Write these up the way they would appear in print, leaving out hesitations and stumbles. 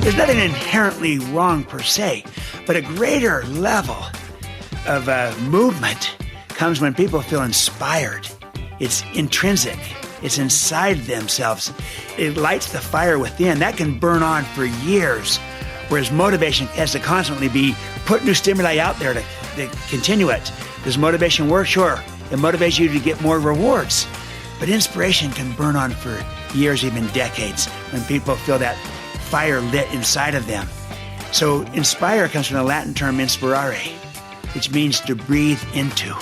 there's nothing inherently wrong per se, but a greater level of movement comes when people feel inspired. It's intrinsic. It's inside themselves. It lights the fire within. That can burn on for years, whereas motivation has to constantly be put new stimuli out there to continue it. Does motivation work? Sure. It motivates you to get more rewards. But inspiration can burn on for years, even decades, when people feel that fire lit inside of them. So inspire comes from the Latin term inspirare, which means to breathe into,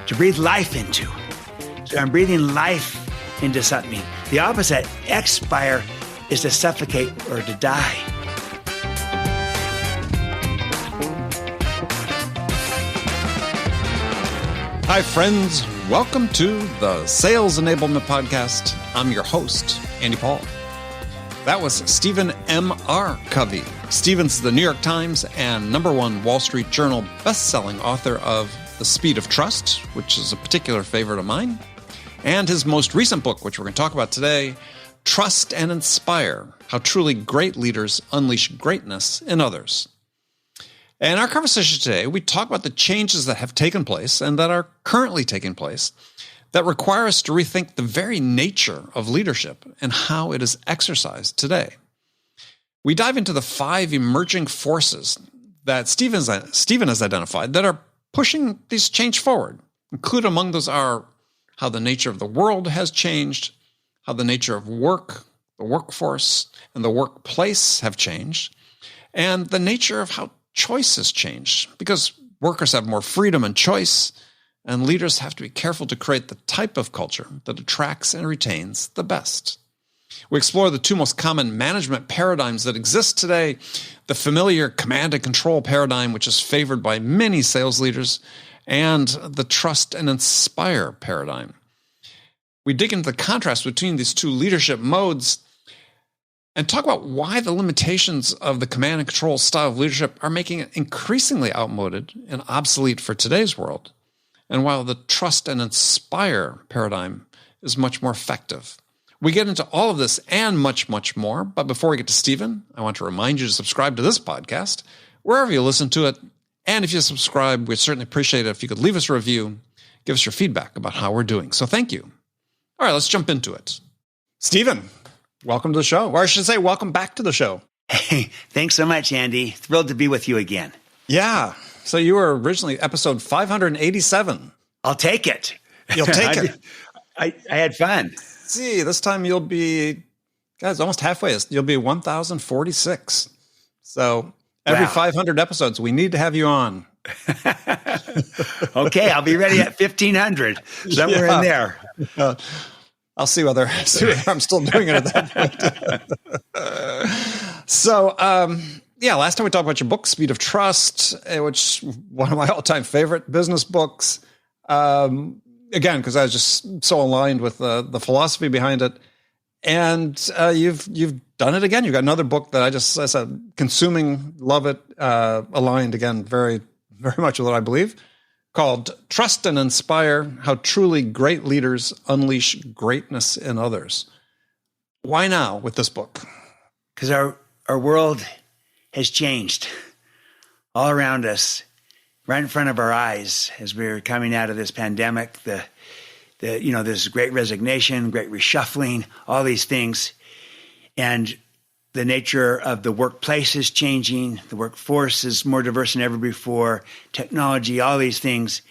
to breathe life into. So I'm breathing life into something. The opposite, expire, is to suffocate or to die. Hi, friends. Welcome to the Sales Enablement Podcast. I'm your host, Andy Paul. That was Stephen M.R. Covey. Stephen's the New York Times and #1 Wall Street Journal best-selling author of The Speed of Trust, which is a particular favorite of mine, and his most recent book, which we're going to talk about today, Trust and Inspire: How Truly Great Leaders Unleash Greatness in Others. In our conversation today, we talk about the changes that have taken place and that are currently taking place that require us to rethink the very nature of leadership and how it is exercised today. We dive into the 5 emerging forces that Stephen has identified that are pushing this change forward. Included among those are how the nature of the world has changed, how the nature of work, the workforce, and the workplace have changed, and the nature of how choice has changed, because workers have more freedom and choice, and leaders have to be careful to create the type of culture that attracts and retains the best. We explore the 2 most common management paradigms that exist today: the familiar command and control paradigm, which is favored by many sales leaders, and the trust and inspire paradigm. We dig into the contrast between these 2 leadership modes and talk about why the limitations of the command and control style of leadership are making it increasingly outmoded and obsolete for today's world, and while the trust and inspire paradigm is much more effective. We get into all of this and much, much more, but before we get to Stephen, I want to remind you to subscribe to this podcast, wherever you listen to it, and if you subscribe, we'd certainly appreciate it if you could leave us a review, give us your feedback about how we're doing. So thank you. All right, let's jump into it. Stephen, welcome to the show, or I should say welcome back to the show. Hey, thanks so much, Andy. Thrilled to be with you again. Yeah. So you were originally episode 587. I'll take it. You'll take it. I had fun. See, this time you'll be, guys, almost halfway. You'll be 1,046. So every 500 episodes, we need to have you on. Okay, I'll be ready at 1,500, somewhere in there. I'll see whether I'm still doing it at that point. So, last time we talked about your book, Speed of Trust, which is one of my all-time favorite business books. Again, because I was just so aligned with the philosophy behind it. And you've done it again. You've got another book that I said, consuming, love it, aligned again, very, very much with what I believe, called Trust and Inspire: How Truly Great Leaders Unleash Greatness in Others. Why now with this book? Because our world has changed all around us, right in front of our eyes, as we're coming out of this pandemic. This great resignation, great reshuffling, all these things, and the nature of the workplace is changing. The workforce is more diverse than ever before. Technology, all these things.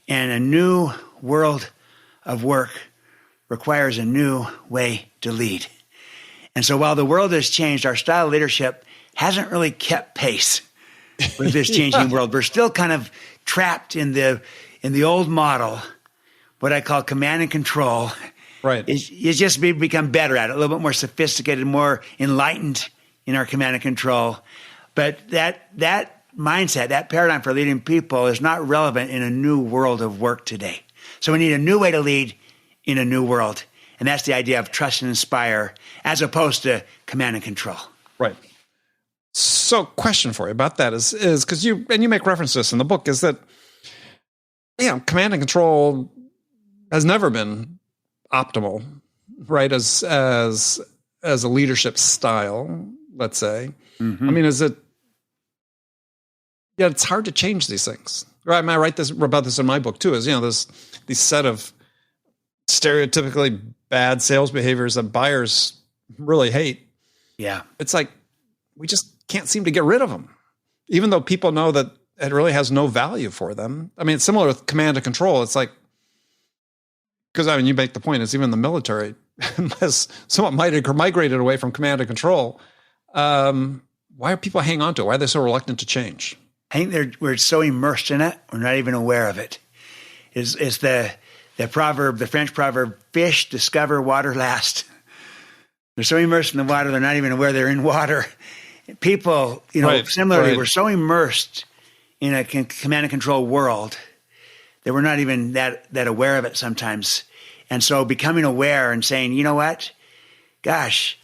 And a new world of work requires a new way to lead. And so while the world has changed, our style of leadership hasn't really kept pace with this changing world. We're still kind of trapped in the old model, what I call command and control. Right. It's just become better at it, a little bit more sophisticated, more enlightened in our command and control. But that mindset, that paradigm for leading people is not relevant in a new world of work today. So we need a new way to lead in a new world. And that's the idea of trust and inspire as opposed to command and control. Right. So question for you about that is because you make reference to this in the book, is that, command and control has never been optimal, right? As a leadership style, let's say. I mean, is it, yeah, it's hard to change these things. Right? I mean, I write about this in my book too, is, these set of stereotypically bad sales behaviors that buyers really hate. Yeah. It's like, we just can't seem to get rid of them, even though people know that it really has no value for them. I mean, it's similar with command and control. It's like, because I mean, you make the point, it's even the military has somewhat migrated away from command and control. Why are people hanging on to it? Why are they so reluctant to change? I think we're so immersed in it, we're not even aware of it. It's the proverb, the French proverb, fish discover water last. They're so immersed in the water, they're not even aware they're in water. People, similarly, we're so immersed in a command and control world that we're not even that aware of it sometimes. And so becoming aware and saying, you know what, gosh,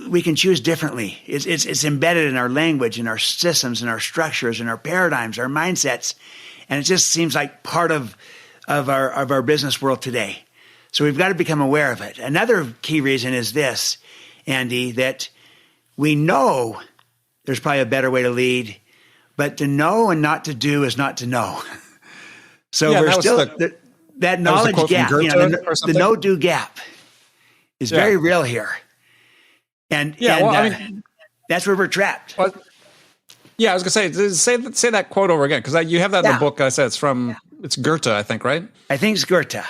we can choose differently. It's embedded in our language, in our systems, in our structures, in our paradigms, our mindsets. And it just seems like part of our business world today. So we've got to become aware of it. Another key reason is this, Andy, that we know there's probably a better way to lead, but to know and not to do is not to know. So we're still that knowledge gap, the no-do gap is very real here. And that's where we're trapped. Well, I was going to say that quote over again, because you have that in the book. I said it's Goethe, I think, right? I think it's Goethe.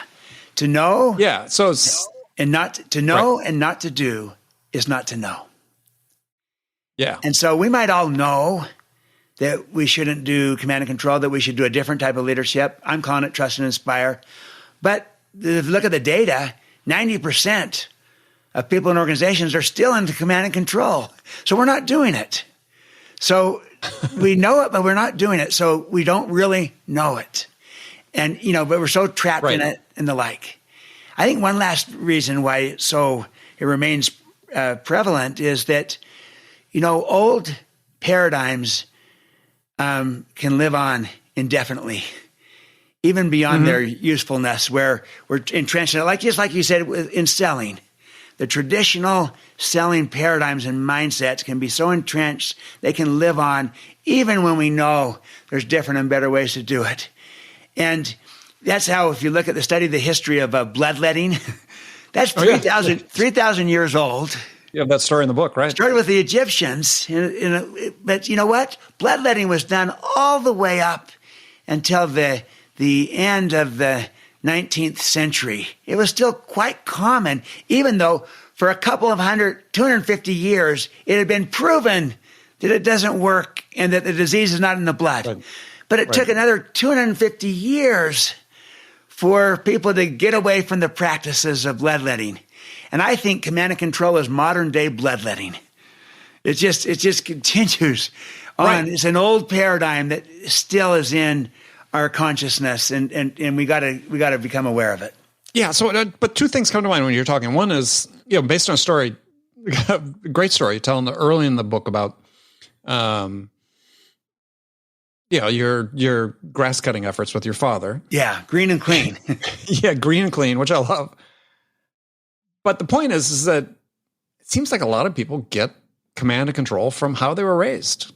To know, so and not to know and not to do is not to know. Yeah. And so we might all know that we shouldn't do command and control, that we should do a different type of leadership. I'm calling it trust and inspire. But if you look at the data, 90% of people in organizations are still into command and control. So we're not doing it. So we know it, but we're not doing it. So we don't really know it. And, but we're so trapped in it and the like. I think one last reason why it remains prevalent is that, old paradigms can live on indefinitely, even beyond their usefulness, where we're entrenched in it. Just like you said in selling, the traditional selling paradigms and mindsets can be so entrenched, they can live on even when we know there's different and better ways to do it. And that's how, if you look at the study of the history of bloodletting, that's 3,000 years old. You have that story in the book, right? Started with the Egyptians. But you know what? Bloodletting was done all the way up until the end of the 19th century. It was still quite common, even though for a couple of 250 years, it had been proven that it doesn't work and that the disease is not in the blood. Right. But it took another 250 years for people to get away from the practices of bloodletting. And I think command and control is modern day bloodletting. It just continues on. Right. It's an old paradigm that still is in our consciousness, and we gotta become aware of it. Yeah. So, but two things come to mind when you're talking. One is, based on a story, a great story telling early in the book about, your grass cutting efforts with your father. Yeah, green and clean. Yeah, green and clean, which I love. But the point is that it seems like a lot of people get command and control from how they were raised.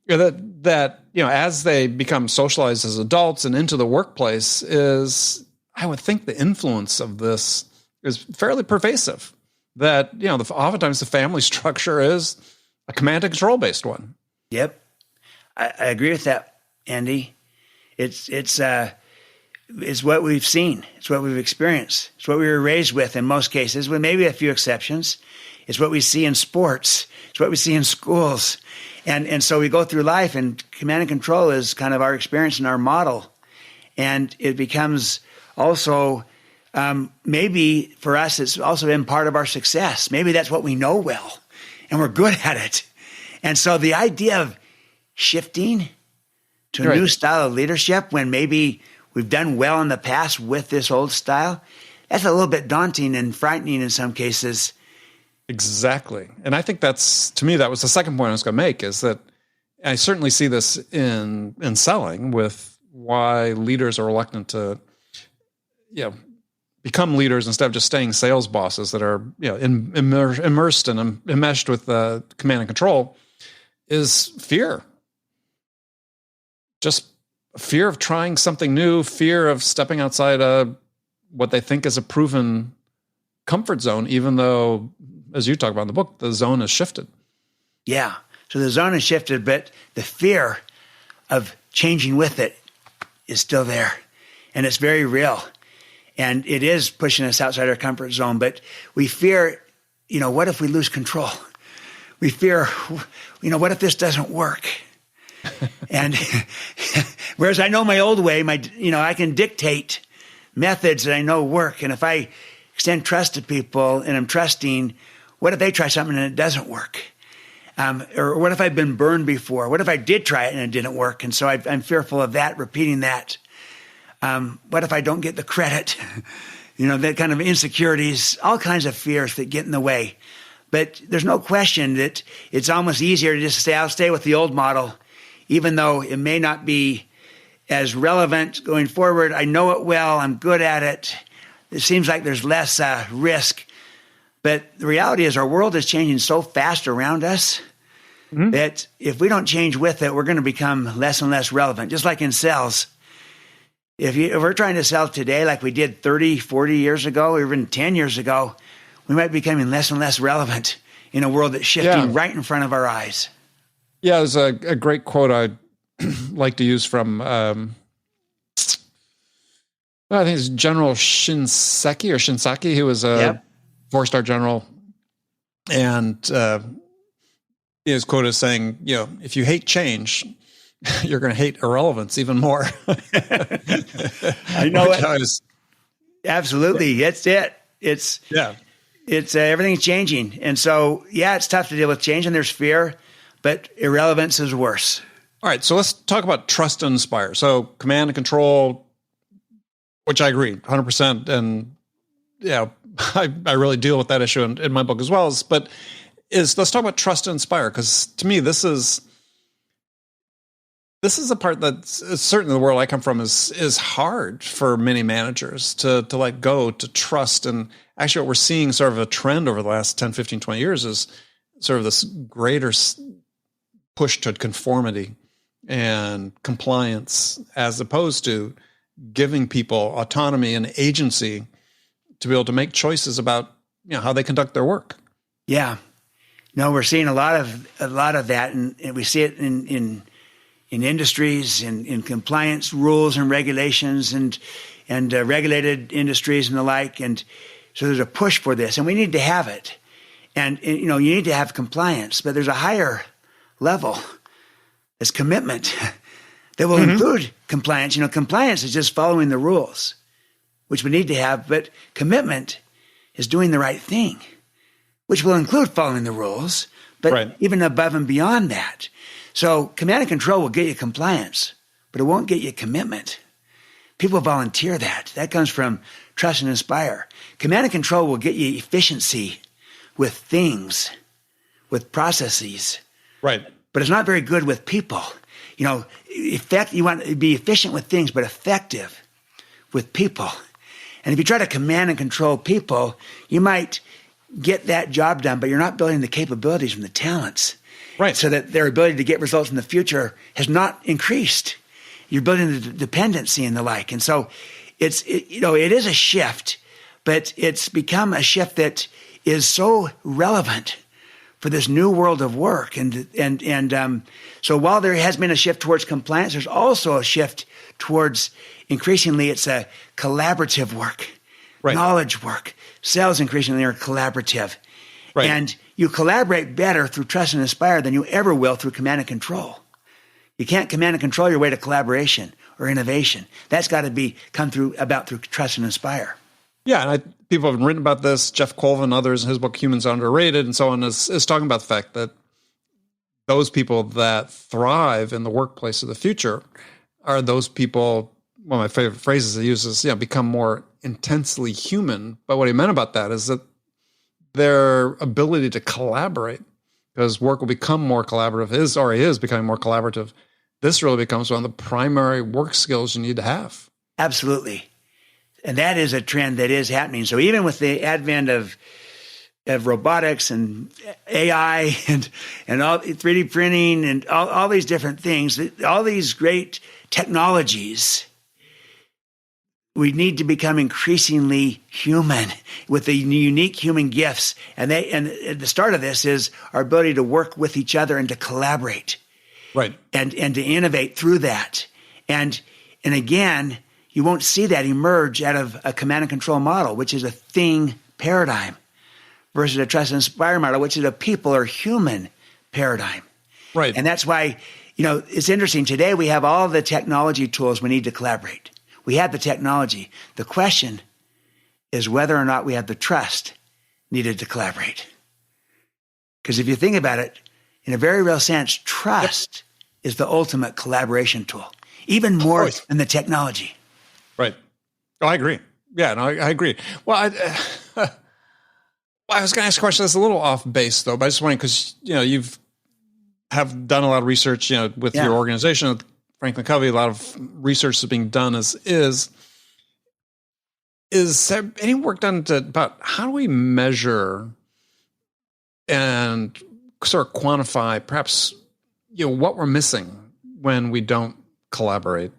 That as they become socialized as adults and into the workplace, I would think the influence of this is fairly pervasive. That oftentimes the family structure is a command and control based one. Yep. I agree with that, Andy. It's what we've seen. It's what we've experienced. It's what we were raised with in most cases, with maybe a few exceptions. It's what we see in sports. It's what we see in schools. And so we go through life, and command and control is kind of our experience and our model. And it becomes also, maybe for us, it's also been part of our success. Maybe that's what we know well, and we're good at it. And so the idea of shifting to a new style of leadership when maybe we've done well in the past with this old style, that's a little bit daunting and frightening in some cases. Exactly. And I think to me, that was the second point I was going to make, is that I certainly see this in selling with why leaders are reluctant to, become leaders instead of just staying sales bosses that are immersed and enmeshed with command and control is fear. Just fear of trying something new, fear of stepping outside what they think is a proven comfort zone, even though, as you talk about in the book, the zone has shifted. Yeah. So the zone has shifted, but the fear of changing with it is still there. And it's very real. And it is pushing us outside our comfort zone. But we fear, what if we lose control? We fear, what if this doesn't work? And whereas I know my old way, I can dictate methods that I know work. And if I extend trust to people and I'm trusting, what if they try something and it doesn't work? Or what if I've been burned before? What if I did try it and it didn't work? And so I'm fearful of that, repeating that. What if I don't get the credit? That kind of insecurities, all kinds of fears that get in the way. But there's no question that it's almost easier to just say, I'll stay with the old model, even though it may not be as relevant going forward. I know it well. I'm good at it. It seems like there's less risk. But the reality is our world is changing so fast around us that if we don't change with it, we're going to become less and less relevant, just like in sales. If we're trying to sell today like we did 30, 40 years ago, or even 10 years ago, we might be becoming less and less relevant in a world that's shifting right in front of our eyes. Yeah, there's a great quote I like to use from, I think it's General Shinseki, who was a four-star general. And his quote is saying, if you hate change, you're going to hate irrelevance even more. I know it. Absolutely. That's it. It's everything's changing. And so, it's tough to deal with change and there's fear, but irrelevance is worse. All right. So let's talk about trust and inspire. So command and control, which I agree 100%. And I really deal with that issue in my book as well. Let's talk about trust and inspire. Because to me, this is a part that's certainly the world I come from is hard for many managers to let go, to trust. And actually what we're seeing sort of a trend over the last 10, 15, 20 years is sort of this greater push to conformity and compliance, as opposed to giving people autonomy and agency to be able to make choices about how they conduct their work. Yeah. No, we're seeing a lot of that, and we see it in industries, in compliance rules and regulations, and regulated industries and the like. And so there's a push for this, and we need to have it. And you need to have compliance, but there's a higher level. It's commitment that will include compliance. Compliance is just following the rules, which we need to have, but commitment is doing the right thing, which will include following the rules, but even above and beyond that. So command and control will get you compliance, but it won't get you commitment. People volunteer that. That comes from trust and inspire. Command and control will get you efficiency with things, with processes. Right. But it's not very good with people. You want to be efficient with things, but effective with people. And if you try to command and control people, you might get that job done, but you're not building the capabilities and the talents. Right. So that their ability to get results in the future has not increased. You're building the dependency and the like. And so it is a shift, but it's become a shift that is so relevant for this new world of work. And so while there has been a shift towards compliance, there's also a shift towards increasingly it's a collaborative work, knowledge work. Sales increasingly are collaborative. Right. And you collaborate better through trust and inspire than you ever will through command and control. You can't command and control your way to collaboration or innovation. That's got to come through trust and inspire. Yeah, and people have written about this. Jeff Colvin and others in his book, Humans Are Underrated, and so on, is talking about the fact that those people that thrive in the workplace of the future are those people, one of my favorite phrases he uses, become more intensely human. But what he meant about that is that their ability to collaborate, because work will become more collaborative, is becoming more collaborative. This really becomes one of the primary work skills you need to have. Absolutely. And that is a trend that is happening. So even with the advent of robotics and AI and all 3D printing and all these different things, all these great technologies, we need to become increasingly human with the unique human gifts. And at the start of this is our ability to work with each other and to collaborate. Right. And to innovate through that. And again, you won't see that emerge out of a command and control model, which is a thing paradigm, versus a trust and inspire model, which is a people or human paradigm. Right. And that's why, it's interesting. Today we have all the technology tools we need to collaborate. We have the technology. The question is whether or not we have the trust needed to collaborate. Because if you think about it, in a very real sense, trust is the ultimate collaboration tool, even more than the technology. Right. Oh, I agree. Yeah, no, I agree. Well, I was going to ask a question that's a little off base, though, but I just wondering because, you've have done a lot of research, with your organization, Franklin Covey, a lot of research is being done is there any work done about how do we measure and sort of quantify perhaps, what we're missing when we don't collaborate?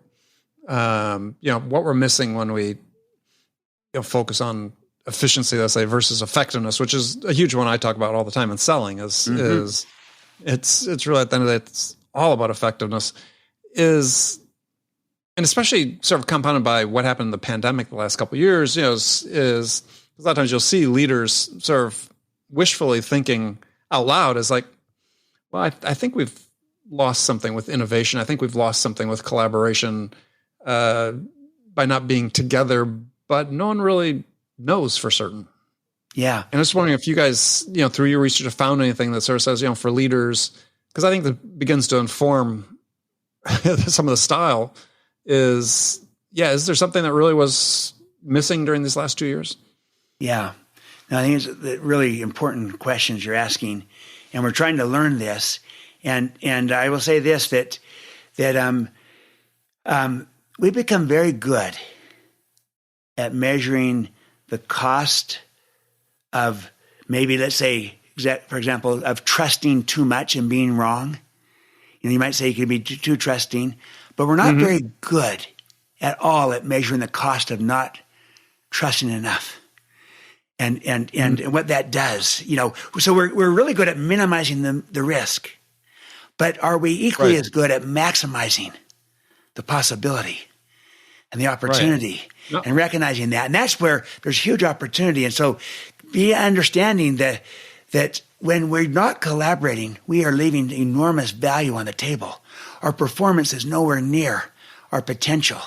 What we're missing when we focus on efficiency, let's say, versus effectiveness, which is a huge one I talk about all the time in selling is it's really at the end of the day, it's all about effectiveness and especially sort of compounded by what happened in the pandemic the last couple of years, is a lot of times you'll see leaders sort of wishfully thinking out loud as like, well, I think we've lost something with innovation. I think we've lost something with collaboration by not being together, but no one really knows for certain. Yeah. And I was wondering if you guys, through your research have found anything that sort of says, for leaders, because I think that begins to inform some of the style is there something that really was missing during these last 2 years? Yeah. No, I think it's the really important questions you're asking, and we're trying to learn this. And I will say this, that we've become very good at measuring the cost of maybe, let's say, for example, of trusting too much and being wrong. You might say you could be too trusting, but we're not very good at all at measuring the cost of not trusting enough. And what that does, so we're really good at minimizing the risk, but are we equally as good at maximizing the possibility and the opportunity and recognizing that? And that's where there's huge opportunity. And so be understanding that when we're not collaborating, we are leaving enormous value on the table. Our performance is nowhere near our potential.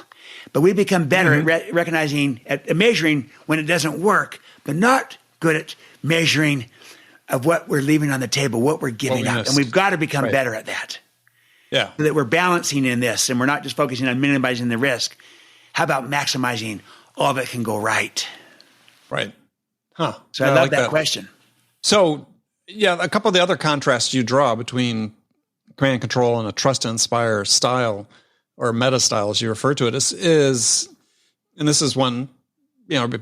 But we become better at recognizing, at measuring when it doesn't work, but not good at measuring of what we're leaving on the table, what we're giving up. And we've got to become better at that. Yeah. So that we're balancing in this and we're not just focusing on minimizing the risk. How about maximizing all of it can go right? Right. Huh. So I love that question. So, a couple of the other contrasts you draw between command and control and a trust and inspire style or meta style, as you refer to it, is and this is one,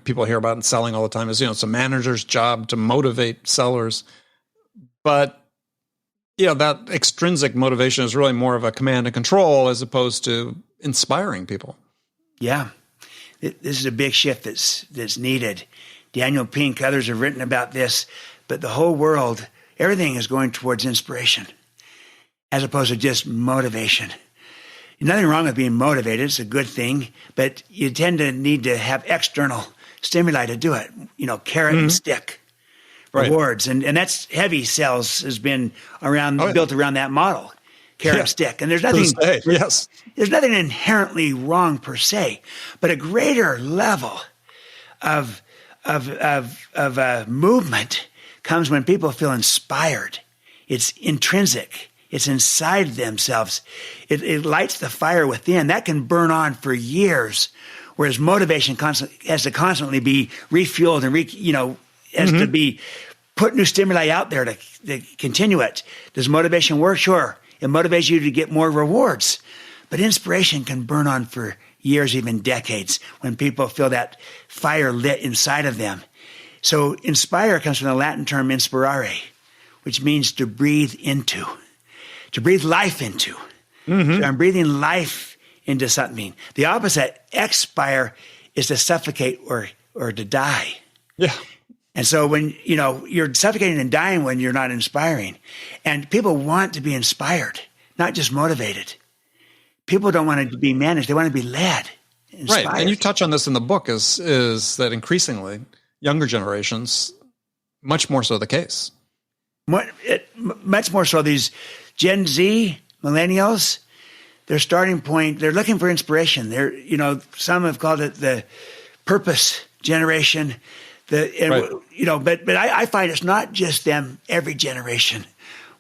people hear about in selling all the time is, it's a manager's job to motivate sellers. But, that extrinsic motivation is really more of a command and control as opposed to inspiring people. Yeah. This is a big shift that's needed. Daniel Pink, others have written about this, but the whole world, everything is going towards inspiration as opposed to just motivation. Nothing wrong with being motivated. It's a good thing, but you tend to need to have external stimuli to do it, carrot and stick rewards. And that's heavy sales has been built around that model, carrot and stick. And there's nothing, there's nothing inherently wrong per se, but a greater level of movement comes when people feel inspired. It's intrinsic. It's inside themselves. It lights the fire within. That can burn on for years, whereas motivation has to constantly be refueled and has to be put new stimuli out there to continue it. Does motivation work? Sure. It motivates you to get more rewards. But inspiration can burn on for years, even decades, when people feel that fire lit inside of them. So inspire comes from the Latin term inspirare, which means to breathe into, to breathe life into. Mm-hmm. So I'm breathing life into something. The opposite, expire, is to suffocate or to die. Yeah. And so when, you're suffocating and dying when you're not inspiring. And people want to be inspired, not just motivated. People don't want to be managed. They want to be led, inspired. Right. And you touch on this in the book is that increasingly younger generations, much more so the case. Much more so these Gen Z, millennials, their starting point, they're looking for inspiration. They're, some have called it the purpose generation. But I find it's not just them. Every generation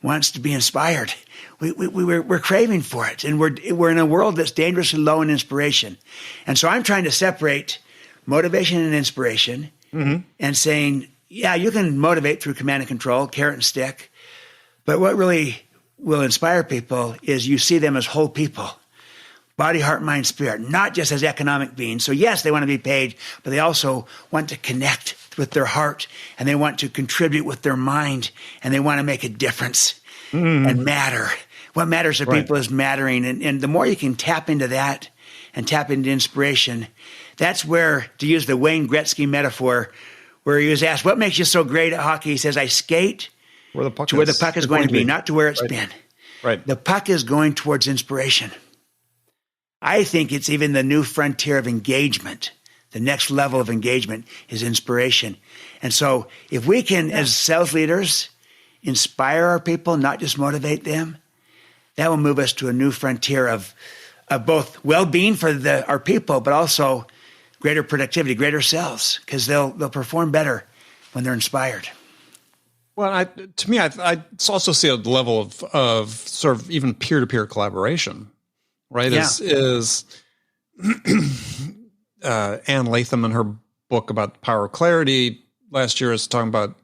wants to be inspired. We're craving for it, and we're in a world that's dangerously low in inspiration. And so I'm trying to separate motivation and inspiration, mm-hmm. and saying, yeah, you can motivate through command and control, carrot and stick, but what really will inspire people is you see them as whole people. Body, heart, mind, spirit, not just as economic beings. So yes, they want to be paid, but they also want to connect with their heart, and they want to contribute with their mind, and they want to make a difference, mm-hmm. and matter. What matters to people is mattering. And the more you can tap into that and tap into inspiration, that's where, to use the Wayne Gretzky metaphor, where he was asked, what makes you so great at hockey? He says, I skate where the puck is going to be, not to where it's been. Right. The puck is going towards inspiration. I think it's even the new frontier of engagement. The next level of engagement is inspiration. And so if we can, as sales leaders, inspire our people, not just motivate them, that will move us to a new frontier of both well-being for our people, but also greater productivity, greater sales, because they'll perform better when they're inspired. Well, I also see a level of sort of even peer-to-peer collaboration, right? Yeah. Is Ann Latham in her book about the power of clarity last year is talking about,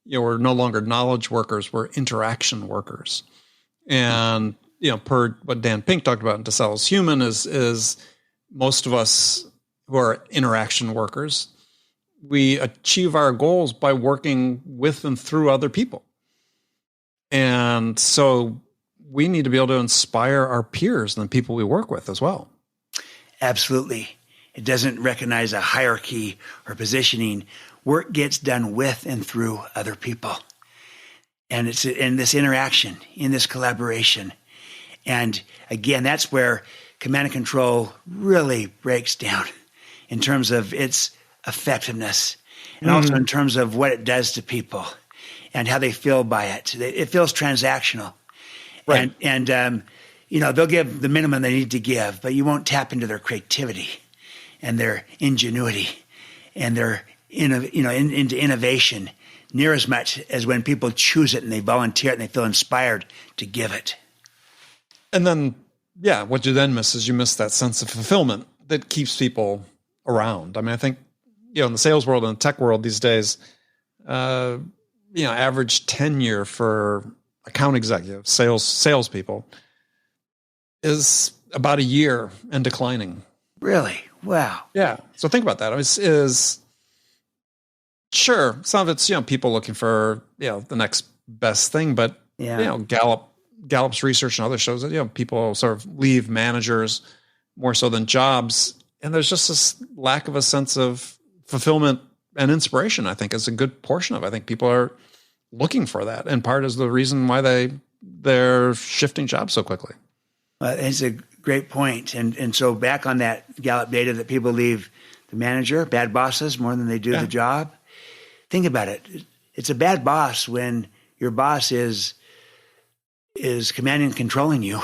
we're no longer knowledge workers, we're interaction workers. And, per what Dan Pink talked about in To Sell is Human is most of us who are interaction workers, we achieve our goals by working with and through other people. And so we need to be able to inspire our peers and the people we work with as well. Absolutely. It doesn't recognize a hierarchy or positioning. Work gets done with and through other people. And it's in this interaction, in this collaboration. And again, that's where command and control really breaks down in terms of its effectiveness, and also in terms of what it does to people and how they feel by it. It feels transactional. Right. And they'll give the minimum they need to give, but you won't tap into their creativity and their ingenuity and their into innovation near as much as when people choose it and they volunteer it and they feel inspired to give it. And then, what you then miss is you miss that sense of fulfillment that keeps people around. I mean, I think, in the sales world and the tech world these days, average tenure for account executives, salespeople is about a year and declining. Really? Wow. Yeah. So think about that. Is sure, some of it's, people looking for, the next best thing, but Gallup's research and others shows that, people sort of leave managers more so than jobs. And there's just this lack of a sense of fulfillment and inspiration, I think, is a good portion of it. I think people are looking for that. And part is the reason why they're shifting jobs so quickly. It's a great point. And so back on that Gallup data that people leave the manager, bad bosses, more than they do the job. Think about it. It's a bad boss when your boss is commanding and controlling you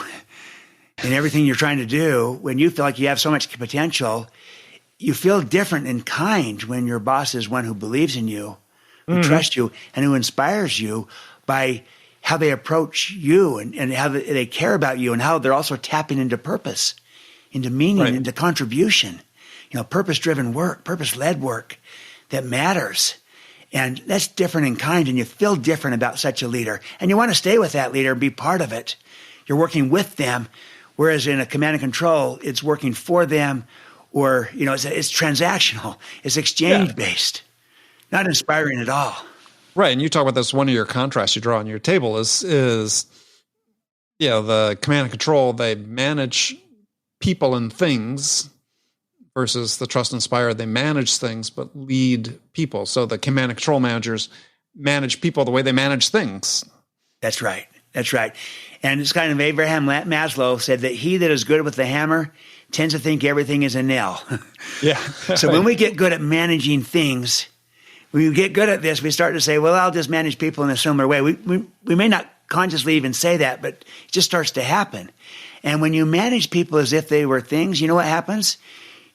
in everything you're trying to do. When you feel like you have so much potential, you feel different in kind when your boss is one who believes in you, who trusts you, and who inspires you by how they approach you and how they care about you and how they're also tapping into purpose, into meaning, into contribution, purpose-driven work, purpose-led work that matters. And that's different in kind, and you feel different about such a leader. And you want to stay with that leader and be part of it. You're working with them, whereas in a command and control, it's working for them or, it's transactional. It's exchange-based, not inspiring at all. Right. And you talk about this, one of your contrasts you draw on your table is the command and control, they manage people and things, versus the trust inspire, they manage things but lead people. So the command and control managers manage people the way they manage things. That's right. And it's kind of Abraham Maslow said that he that is good with the hammer tends to think everything is a nail. Yeah. So when we get good at managing things, when we get good at this, we start to say, well, I'll just manage people in a similar way. We may not consciously even say that, but it just starts to happen. And when you manage people as if they were things, you know what happens?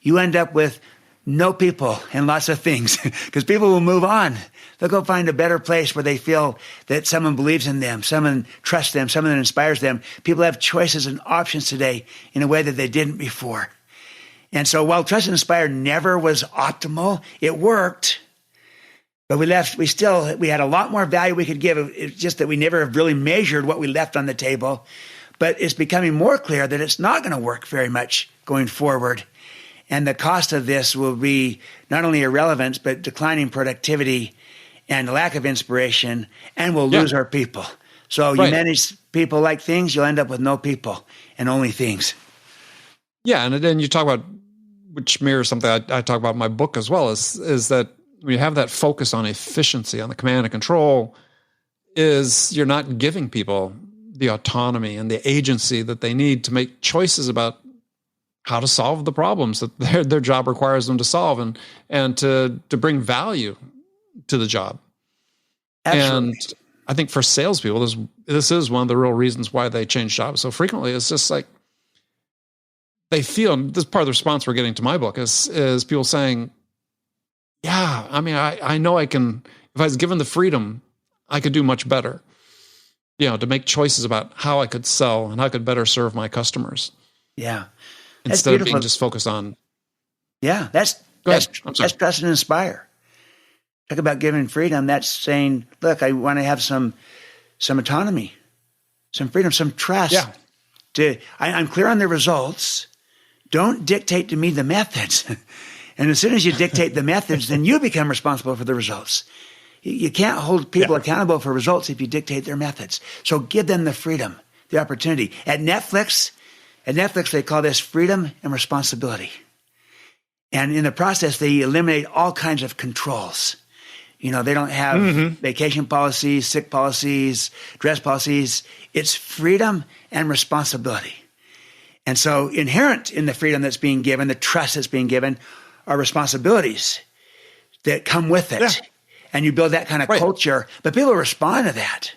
You end up with no people and lots of things, because people will move on. They'll go find a better place where they feel that someone believes in them, someone trusts them, someone that inspires them. People have choices and options today in a way that they didn't before. And so while Trust and Inspire never was optimal, it worked. But we had a lot more value we could give. It's just that we never have really measured what we left on the table. But it's becoming more clear that it's not going to work very much going forward. And the cost of this will be not only irrelevance, but declining productivity and lack of inspiration, and we'll lose our people. So you manage people like things, you'll end up with no people and only things. Yeah, and then you talk about, which mirrors something I talk about in my book as well, is that when you have that focus on efficiency, on the command and control, is you're not giving people the autonomy and the agency that they need to make choices about how to solve the problems that their job requires them to solve, and to bring value to the job. Absolutely. And I think for salespeople, this is one of the real reasons why they change jobs so frequently. It's just like they feel, and this is part of the response we're getting to my book, is people saying, yeah, I mean, I know I can, if I was given the freedom, I could do much better, to make choices about how I could sell and how I could better serve my customers. Yeah. Instead of being just focused on. Yeah, that's Trust and Inspire. Talk about giving freedom. That's saying, look, I want to have some autonomy, some freedom, some trust. Yeah. I'm clear on the results. Don't dictate to me the methods. And as soon as you dictate the methods, then you become responsible for the results. You can't hold people accountable for results if you dictate their methods. So give them the freedom, the opportunity. At Netflix, they call this freedom and responsibility. And in the process, they eliminate all kinds of controls. They don't have vacation policies, sick policies, dress policies. It's freedom and responsibility. And so inherent in the freedom that's being given, the trust that's being given, are responsibilities that come with it. Yeah. And you build that kind of culture, but people respond to that.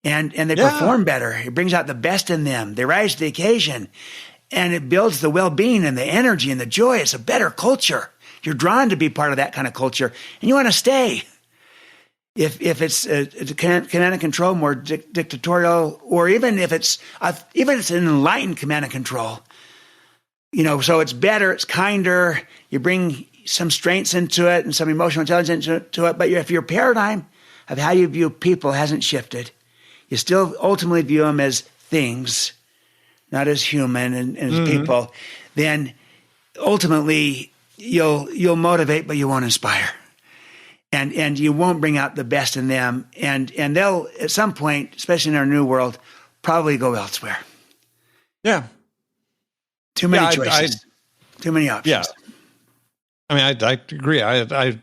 And they perform better. It brings out the best in them. They rise to the occasion, and it builds the well-being and the energy and the joy. It's a better culture. You're drawn to be part of that kind of culture, and you want to stay. If it's command and control, more dictatorial, or even if it's an enlightened command and control, so it's better, it's kinder. You bring some strengths into it and some emotional intelligence into it. But if your paradigm of how you view people hasn't shifted, you still ultimately view them as things, not as human and as people, then ultimately you'll motivate, but you won't inspire. And you won't bring out the best in them. And they'll, at some point, especially in our new world, probably go elsewhere. Yeah. Too many choices. Too many options. Yeah. I mean, I agree. I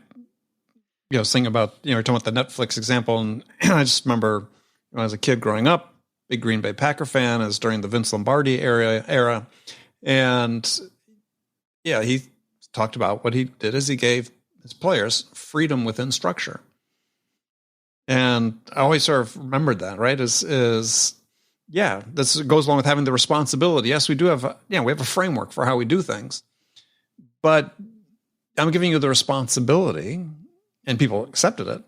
was thinking about, we're talking about the Netflix example, and I just remember when I was a kid growing up, big Green Bay Packer fan, is during the Vince Lombardi era. And he talked about what he did is he gave his players freedom within structure. And I always sort of remembered that, right? This goes along with having the responsibility. Yes, we do have, we have a framework for how we do things, but I'm giving you the responsibility, and people accepted it,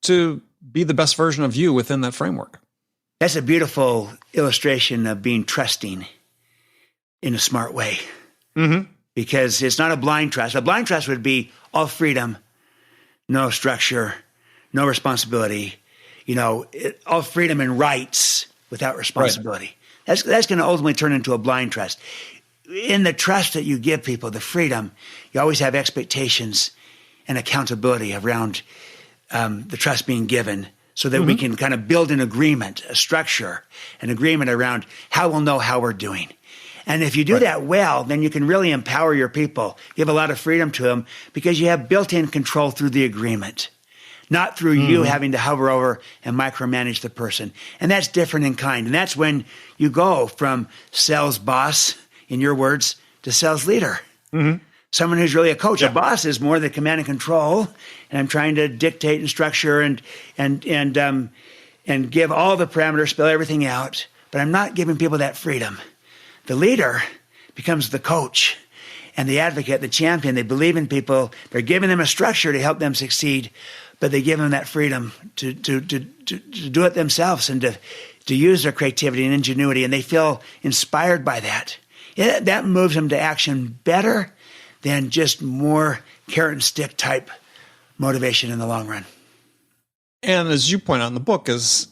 to be the best version of you within that framework. That's a beautiful illustration of being trusting in a smart way. Mm-hmm. Because it's not a blind trust. A blind trust would be all freedom, no structure, no responsibility, all freedom and rights without responsibility. Right. That's going to ultimately turn into a blind trust. in the trust that you give people, the freedom, you always have expectations and accountability around the trust being given so that we can kind of build an agreement, a structure, an agreement around how we'll know how we're doing. And if you do that well, then you can really empower your people, give a lot of freedom to them because you have built-in control through the agreement, not through you having to hover over and micromanage the person. And that's different in kind. And that's when you go from sales boss, in your words, to sales leader. Someone who's really a coach. A boss is more the command and control, and I'm trying to dictate and structure and give all the parameters, spell everything out, but I'm not giving people that freedom. The leader becomes the coach and the advocate, the champion. They believe in people. They're giving them a structure to help them succeed, but they give them that freedom to do it themselves and to use their creativity and ingenuity, and they feel inspired by that. That moves them to action better than just more carrot and stick type motivation in the long run. And as you point out in the book, is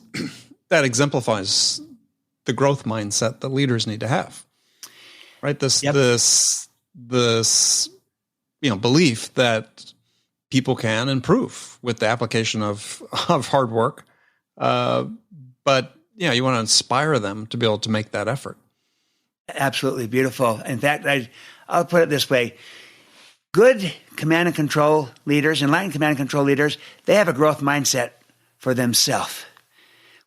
that exemplifies the growth mindset that leaders need to have, right? This belief that people can improve with the application of hard work. But you want to inspire them to be able to make that effort. Absolutely beautiful. In fact, I'll put it this way. Good command and control leaders, enlightened command and control leaders, they have a growth mindset for themselves.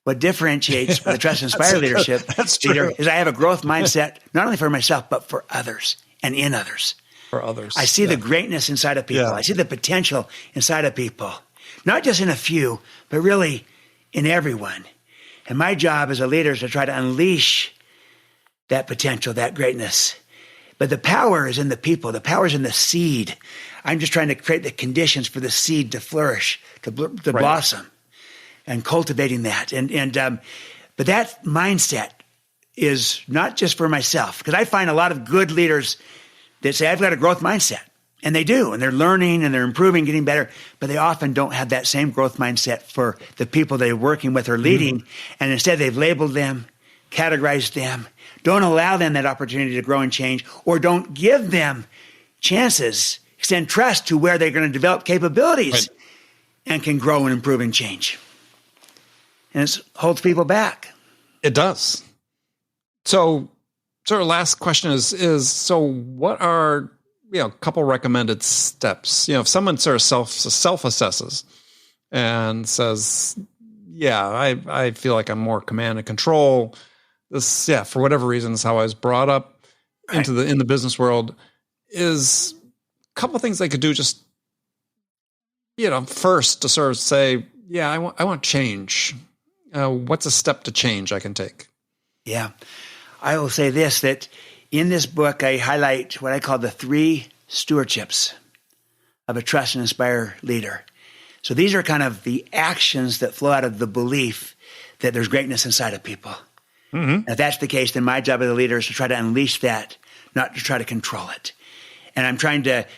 What differentiates the trust and inspire leadership leader is I have a growth mindset, not only for myself, but for others and in others. For others. I see the greatness inside of people. I see the potential inside of people, not just in a few, but really in everyone. And my job as a leader is to try to unleash that potential, that greatness. But the power is in the people. The power is in the seed. I'm just trying to create the conditions for the seed to flourish, to blossom, and cultivating that. But that mindset is not just for myself, because I find a lot of good leaders that say, I've got a growth mindset. And they do, and they're learning and they're improving, getting better, but they often don't have that same growth mindset for the people they're working with or leading. And instead they've labeled them, categorized them, don't allow them that opportunity to grow and change, or don't give them chances, extend trust to where they're going to develop capabilities and can grow and improve and change. And it holds people back. It does. So our last question is so what are, a couple recommended steps? If someone sort of self-assesses and says, I feel like I'm more command and control. This, for whatever reasons, how I was brought up in the business world, is a couple of things they could do just, first to sort of say, I want change. What's a step to change I can take? Yeah. I will say this, that in this book, I highlight what I call the 3 stewardships of a trust and inspire leader. So these are kind of the actions that flow out of the belief that there's greatness inside of people. If that's the case, then my job as a leader is to try to unleash that, not to try to control it. And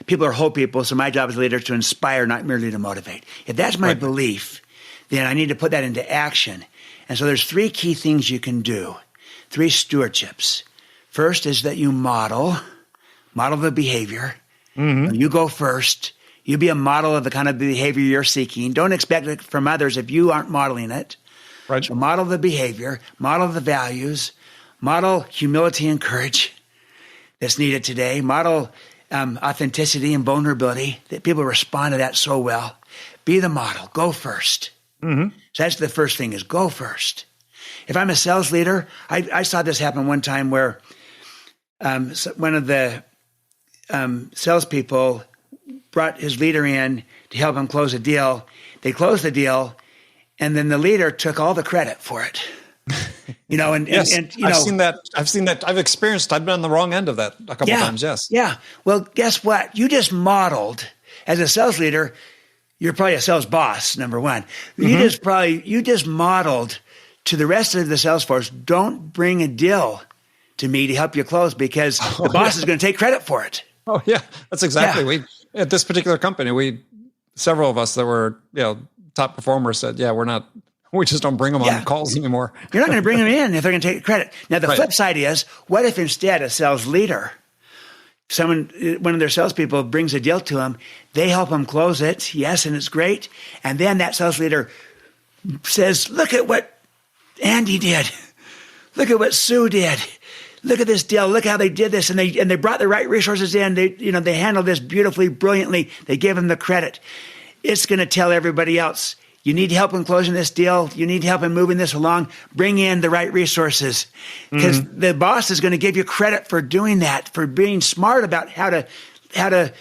people are whole people, so my job as a leader is to inspire, not merely to motivate. If that's my belief, then I need to put that into action. And so there's 3 key things you can do, 3 stewardships. First is that you model the behavior. You go first. You be a model of the kind of behavior you're seeking. Don't expect it from others if you aren't modeling it. Right. So model the behavior, model the values, model humility and courage that's needed today, model authenticity and vulnerability, that people respond to that so well. Be the model. Go first. So that's the first thing, is go first. If I'm a sales leader, I saw this happen one time where one of the salespeople brought his leader in to help him close a deal. They closed the deal, and then the leader took all the credit for it. Yes, I've seen that. I've experienced. I've been on the wrong end of that a couple times. Yes. Yeah. Well, guess what? You just modeled, as a sales leader. You're probably a sales boss, number one. You just modeled to the rest of the sales force. Don't bring a deal to me to help you close, because the boss is going to take credit for it. Oh yeah, that's exactly. We at this particular company, several of us that were top performers said, we're not We just don't bring them on calls anymore. You're not going to bring them in if they're going to take credit. Now, the flip side is, what if instead a sales leader, one of their salespeople brings a deal to them, they help them close it, yes, and it's great, and then that sales leader says, look at what Andy did. Look at what Sue did. Look at this deal. Look how they did this, and they brought the right resources in. They handled this beautifully, brilliantly. They gave them the credit. It's going to tell everybody else, you need help in closing this deal. You need help in moving this along. Bring in the right resources, because the boss is going to give you credit for doing that, for being smart about how to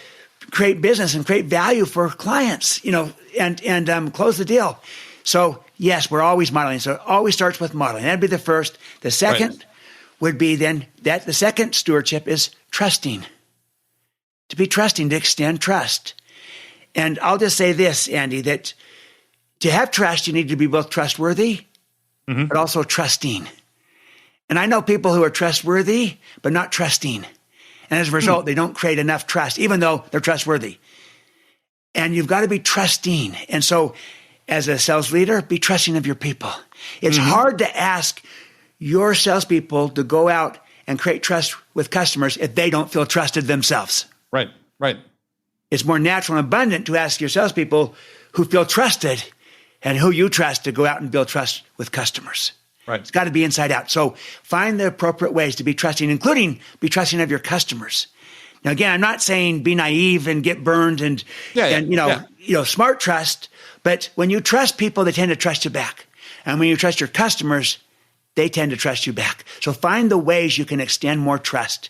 create business and create value for clients, and close the deal. So yes, we're always modeling. So it always starts with modeling. That'd be the first. The second would be then that the second stewardship is trusting. To be trusting, to extend trust. And I'll just say this, Andy, that to have trust, you need to be both trustworthy, but also trusting. And I know people who are trustworthy, but not trusting. And as a result, they don't create enough trust, even though they're trustworthy. And you've got to be trusting. And so as a sales leader, be trusting of your people. It's hard to ask your salespeople to go out and create trust with customers if they don't feel trusted themselves. Right. It's more natural and abundant to ask your salespeople who feel trusted and who you trust to go out and build trust with customers. Right. It's got to be inside out. So find the appropriate ways to be trusting, including be trusting of your customers. Now, again, I'm not saying be naive and get burned and smart trust. But when you trust people, they tend to trust you back. And when you trust your customers, they tend to trust you back. So find the ways you can extend more trust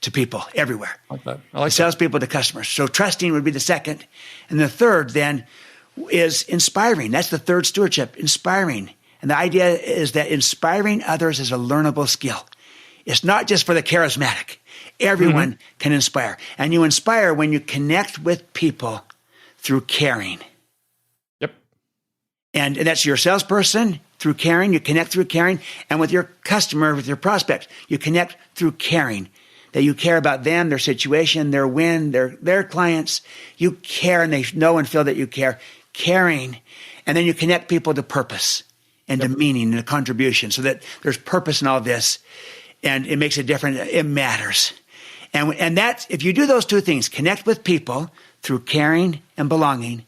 to people everywhere. I like that. I like salespeople to customers. So trusting would be the second. And the third then is inspiring. That's the third stewardship, inspiring. And the idea is that inspiring others is a learnable skill. It's not just for the charismatic. Everyone can inspire. And you inspire when you connect with people through caring. Yep. And that's your salesperson through caring. You connect through caring. And with your customer, with your prospects, you connect through caring. That you care about them, their situation, their win, their clients. You care, and they know and feel that you care. Caring. And then you connect people to purpose and to meaning and to contribution, so that there's purpose in all this, and it makes a difference. It matters. And that's, if you do those two things, connect with people through caring and belonging,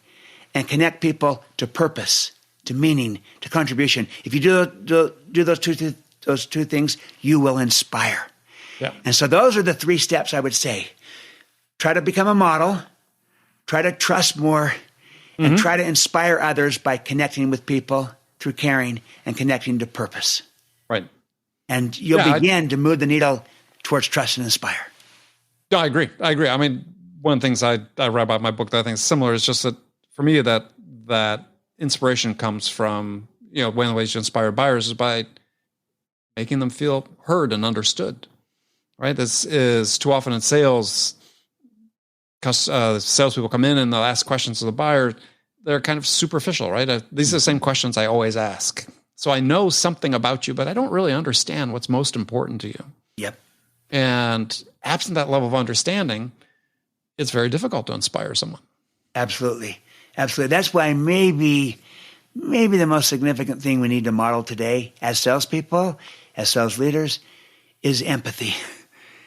and connect people to purpose, to meaning, to contribution. If you do those two things, you will inspire. Yeah. And so those are the three steps I would say. Try to become a model, try to trust more, and try to inspire others by connecting with people through caring and connecting to purpose. Right. And you'll begin to move the needle towards trust and inspire. Yeah, I agree. I mean, one of the things I write about in my book that I think is similar is just that for me that inspiration comes from, one of the ways you inspire buyers is by making them feel heard and understood. Right? This is too often in sales, salespeople come in and they'll ask questions to the buyer. They're kind of superficial, right? These are the same questions I always ask. So I know something about you, but I don't really understand what's most important to you. Yep. And absent that level of understanding, it's very difficult to inspire someone. Absolutely. That's why maybe the most significant thing we need to model today as salespeople, as sales leaders, is empathy,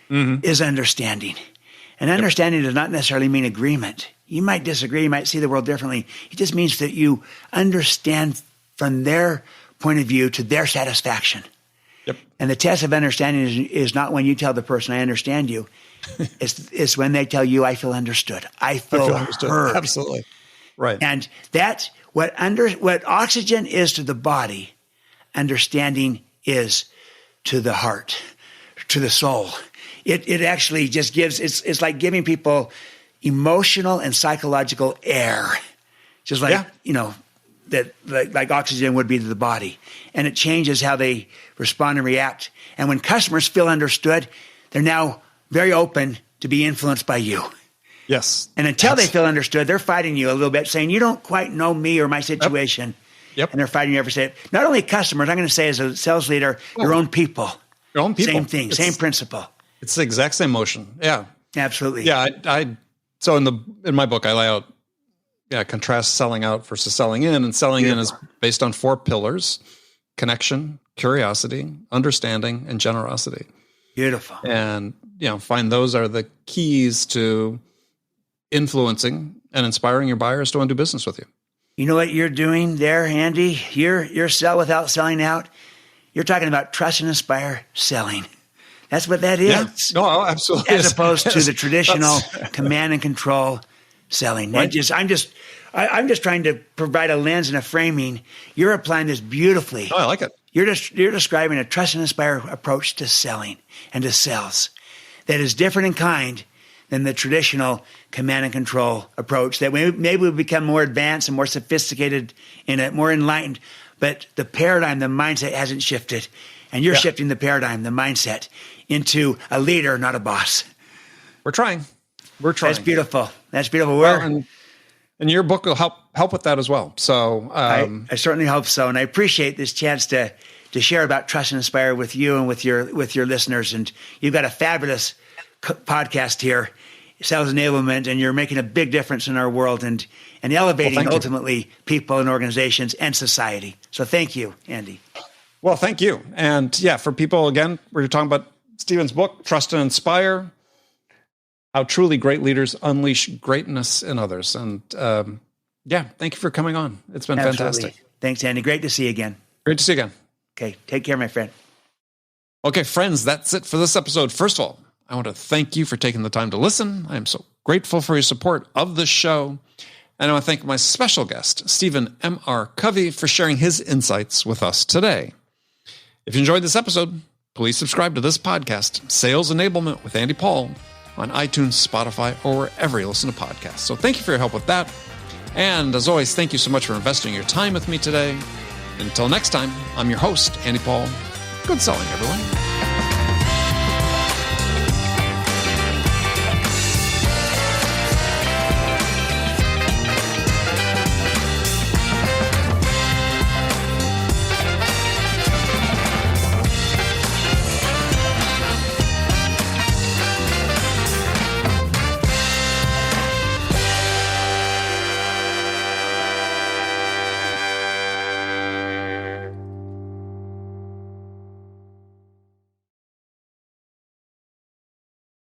is understanding. And understanding does not necessarily mean agreement. You might disagree, you might see the world differently. It just means that you understand from their point of view to their satisfaction. Yep. And the test of understanding is not when you tell the person, I understand you. It's when they tell you, I feel understood. I feel heard. Absolutely. Right. And that's what oxygen is to the body, understanding is to the heart, to the soul. It actually just gives, it's like giving people emotional and psychological air, just like, like oxygen would be to the body. And it changes how they respond and react. And when customers feel understood, they're now very open to be influenced by you. Yes. And until they feel understood, they're fighting you a little bit, saying, you don't quite know me or my situation. Yep. And they're fighting you every day. Not only customers, I'm going to say as a sales leader, your own people. Your own people. Same thing, same principle. It's the exact same motion. Yeah. Absolutely. Yeah. So in my book, I lay out contrast selling out versus selling in. And selling in is based on 4 pillars: connection, curiosity, understanding, and generosity. Beautiful. And, find those are the keys to influencing and inspiring your buyers to want to do business with you. You know what you're doing there, Andy? You're sell without selling out. You're talking about trust and inspire selling. That's what that is. Yeah. No, absolutely. As opposed to the traditional command and control selling. Right. I'm just trying to provide a lens and a framing. You're applying this beautifully. Oh, I like it. You're describing a trust and inspire approach to selling and to sales that is different in kind than the traditional command and control approach that maybe we become more advanced and more sophisticated and more enlightened, but the paradigm, the mindset hasn't shifted. And you're shifting the paradigm, the mindset, into a leader, not a boss. We're trying. That's beautiful. Well, and your book will help with that as well. So I certainly hope so. And I appreciate this chance to share about Trust and Inspire with you and with your listeners. And you've got a fabulous podcast here, Sales Enablement, and you're making a big difference in our world and elevating ultimately people and organizations and society. So thank you, Andy. Well, thank you. And for people, again, we're talking about Stephen's book, Trust and Inspire, how truly great leaders unleash greatness in others. And thank you for coming on. It's been fantastic. Thanks, Andy. Great to see you again. Great to see you again. Okay. Take care, my friend. Okay, friends, that's it for this episode. First of all, I want to thank you for taking the time to listen. I am so grateful for your support of this show. And I want to thank my special guest, Stephen M.R. Covey, for sharing his insights with us today. If you enjoyed this episode, please subscribe to this podcast, Sales Enablement with Andy Paul, on iTunes, Spotify, or wherever you listen to podcasts. So thank you for your help with that. And as always, thank you so much for investing your time with me today. Until next time, I'm your host, Andy Paul. Good selling, everyone.